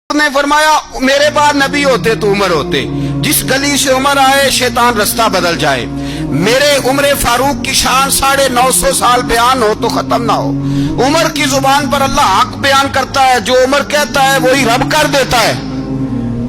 نے فرمایا میرے بعد نبی ہوتے تو عمر ہوتے، جس گلی سے عمر آئے شیطان رستہ بدل جائے۔ میرے عمر فاروق کی شان 950 سال بیان ہو تو ختم نہ ہو۔ عمر کی زبان پر اللہ حق بیان کرتا ہے، جو عمر کہتا ہے وہی رب کر دیتا ہے۔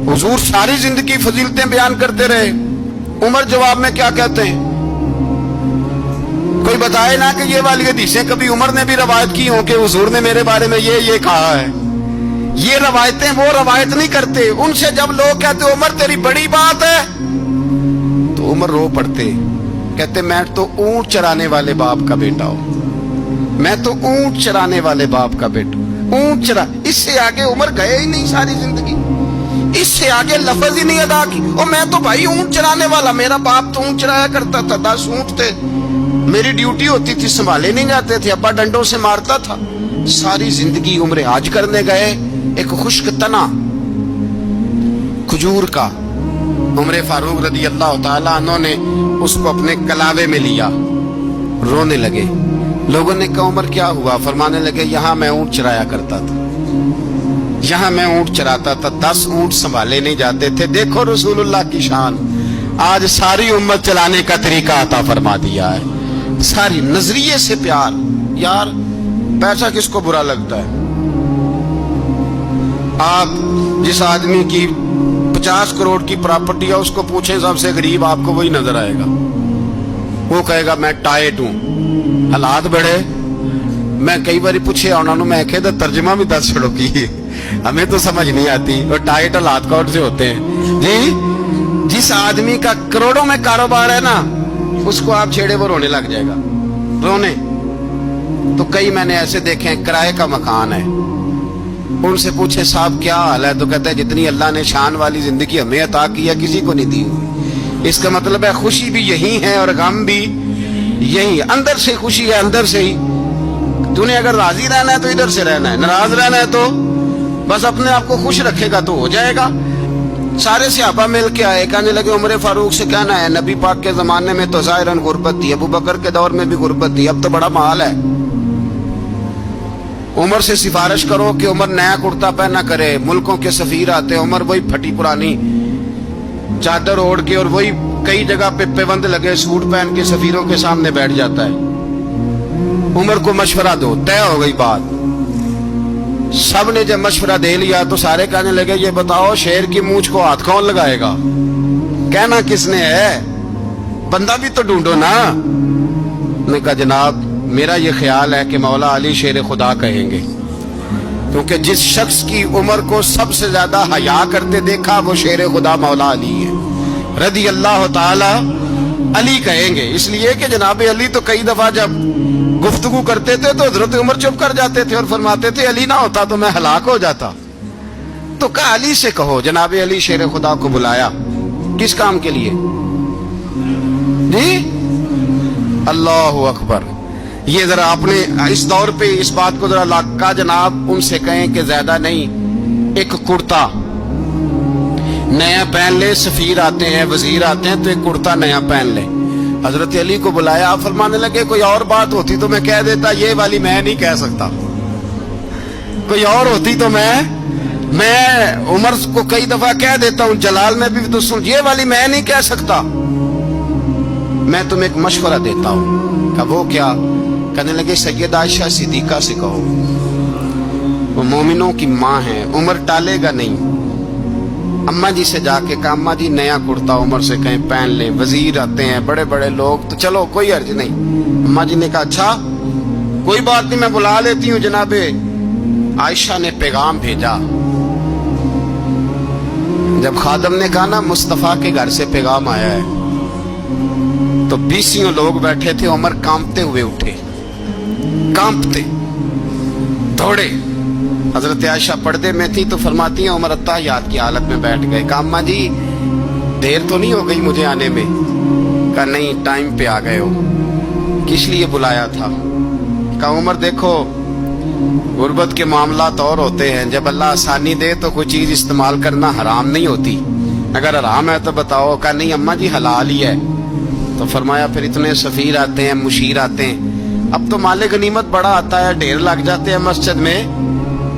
حضور ساری زندگی فضیلتیں بیان کرتے رہے، عمر جواب میں کیا کہتے ہیں؟ کوئی بتائے نا کہ یہ والی حدیثیں کبھی عمر نے بھی روایت کی ہوں کہ حضور نے میرے بارے میں یہ کہا ہے۔ یہ روایتیں وہ روایت نہیں کرتے، ان سے جب لوگ کہتے عمر تیری بڑی بات ہے تو عمر رو پڑتے، کہتے میں تو اونٹ چرانے والے باپ کا بیٹا ہوں، میں تو اونٹ چرانے والے باپ کا بیٹا اونٹ چرا۔ اس سے آگے عمر گئے ہی نہیں ساری زندگی، اس سے آگے لفظ ہی نہیں ادا کی۔ اور میں تو بھائی اونٹ چرانے والا، میرا باپ تو اونٹ چرایا کرتا تھا، 10 اونٹ تھے، میری ڈیوٹی ہوتی تھی، سنبھالے نہیں جاتے تھے، ابا ڈنڈوں سے مارتا تھا۔ ساری زندگی عمر حج کرنے گئے، ایک خشک تنا کھجور کا عمر فاروق رضی اللہ تعالیٰ عنہ نے اس کو اپنے کلاوے میں لیا، رونے لگے۔ لوگوں نے کہا عمر کیا ہوا؟ فرمانے لگے یہاں میں اونٹ چرایا کرتا تھا، یہاں میں اونٹ چراتا تھا، 10 اونٹ سنبھالے نہیں جاتے تھے۔ دیکھو رسول اللہ کی شان، آج ساری امت چلانے کا طریقہ عطا فرما دیا ہے، ساری نظریے سے پیار۔ یار پیسہ کس کو برا لگتا ہے؟ آپ جس آدمی کی 50 کروڑ کی پراپرٹی ہے اس کو پوچھیں سب سے غریب، آپ کو وہی نظر آئے گا۔ وہ کہے گا میں ٹائٹ ہوں، حالات بڑے۔ میں کئی بار پوچھے انہوں نے، میں کہتا ترجمہ بھی 10 چھڑوں کی، ہمیں تو سمجھ نہیں آتی، اور ٹائٹ حالات کون سے ہوتے ہیں جی؟ جس آدمی کا کروڑوں میں کاروبار ہے نا، اس کو آپ چھیڑے وہ رونے لگ جائے گا، رونے۔ تو کئی میں نے ایسے دیکھے ہیں کرائے کا مکان ہے، ان سے پوچھے صاحب کیا حال ہے؟ تو کہتے ہیں جتنی اللہ نے شان والی زندگی ہمیں عطا کی ہے کسی کو نہیں دی ہوئی۔ اس کا مطلب ہے خوشی بھی یہی ہے اور غم بھی یہی، اندر سے خوشی ہے، اندر سے ہی۔ تو نے اگر راضی رہنا ہے تو ادھر سے رہنا ہے، ناراض رہنا ہے تو بس اپنے آپ کو خوش رکھے گا تو ہو جائے گا۔ سارے صحابہ مل کے آئے، کہنے لگے عمر فاروق سے کہنا ہے نبی پاک کے زمانے میں تو ظاہراً غربت تھی، ابو بکر کے دور میں بھی غربت تھی، اب تو بڑا محال ہے۔ عمر سے سفارش کرو کہ عمر نیا کرتا پہنا کرے۔ ملکوں کے سفیر آتے، عمر وہی پھٹی پرانی چادر اوڑھ کے اور وہی کئی جگہ پہ پیوند لگے سوٹ پہن کے سفیروں کے سامنے بیٹھ جاتا ہے۔ عمر کو مشورہ دو، طے ہو گئی بات۔ سب نے جب مشورہ دے لیا تو سارے کہنے لگے یہ بتاؤ شیر کی مونچھ کو ہاتھ کون لگائے گا؟ کہنا کس نے ہے؟ بندہ بھی تو ڈھونڈو نا۔ نے کہا جناب میرا یہ خیال ہے کہ مولا علی شیر خدا کہیں گے، کیونکہ جس شخص کی عمر کو سب سے زیادہ حیا کرتے دیکھا وہ شیر خدا مولا علی ہے رضی اللہ تعالی علی کہیں گے۔ اس لیے کہ جناب علی تو کئی دفعہ جب گفتگو کرتے تھے تو حضرت عمر چپ کر جاتے تھے اور فرماتے تھے علی نہ ہوتا تو میں ہلاک ہو جاتا۔ تو کہا علی سے کہو۔ جناب علی شیر خدا کو بلایا، کس کام کے لیے جی؟ اللہ اکبر۔ یہ ذرا اپنے اس دور پہ اس بات کو ذرا لاکا جناب ان سے کہیں کہ زیادہ نہیں، ایک کرتا نیا پہن لے، سفیر آتے ہیں وزیر آتے ہیں تو ایک کرتا نیا پہن لے۔ حضرت علی کو بلایا، آپ فرمانے لگے کوئی اور بات ہوتی تو میں کہہ دیتا، یہ والی میں نہیں کہہ سکتا۔ کوئی اور ہوتی تو میں عمر کو کئی دفعہ کہہ دیتا ہوں، جلال میں بھی تو سن، یہ والی میں نہیں کہہ سکتا۔ میں تمہیں ایک مشورہ دیتا ہوں۔ کہ وہ کیا؟ کہنے لگے سیدہ عائشہ صدیقہ سے کہو، وہ مومنوں کی ماں ہے، عمر ٹالے گا نہیں۔ اماں جی سے جا کے کہا اماں جی نیا کرتا عمر سے کہیں پہن لیں، وزیر آتے ہیں بڑے بڑے لوگ تو چلو کوئی حرج نہیں۔ اماں جی نے کہا اچھا کوئی بات نہیں میں بلا لیتی ہوں۔ جناب عائشہ نے پیغام بھیجا، جب خادم نے کہا نا مصطفیٰ کے گھر سے پیغام آیا ہے تو 20 لوگ بیٹھے تھے، عمر کانپتے ہوئے اٹھے، کانپتے دوڑے۔ حضرت عائشہ پردے میں تھی تو فرماتی ہیں عمر اتحیات کی حالت میں بیٹھ گئے۔ کہا اماں جی دیر تو نہیں ہو گئی مجھے آنے میں؟ کہا نہیں ٹائم پہ آ گئے ہو، کس لیے بلایا تھا؟ کہا عمر دیکھو غربت کے معاملات اور ہوتے ہیں، جب اللہ آسانی دے تو کوئی چیز استعمال کرنا حرام نہیں ہوتی، اگر حرام ہے تو بتاؤ۔ کہا نہیں اماں جی حلال ہی ہے۔ تو فرمایا پھر اتنے سفیر آتے ہیں، مشیر آتے ہیں، اب تو مال غنیمت بڑا آتا ہے، ڈھیر لگ جاتے ہیں مسجد میں،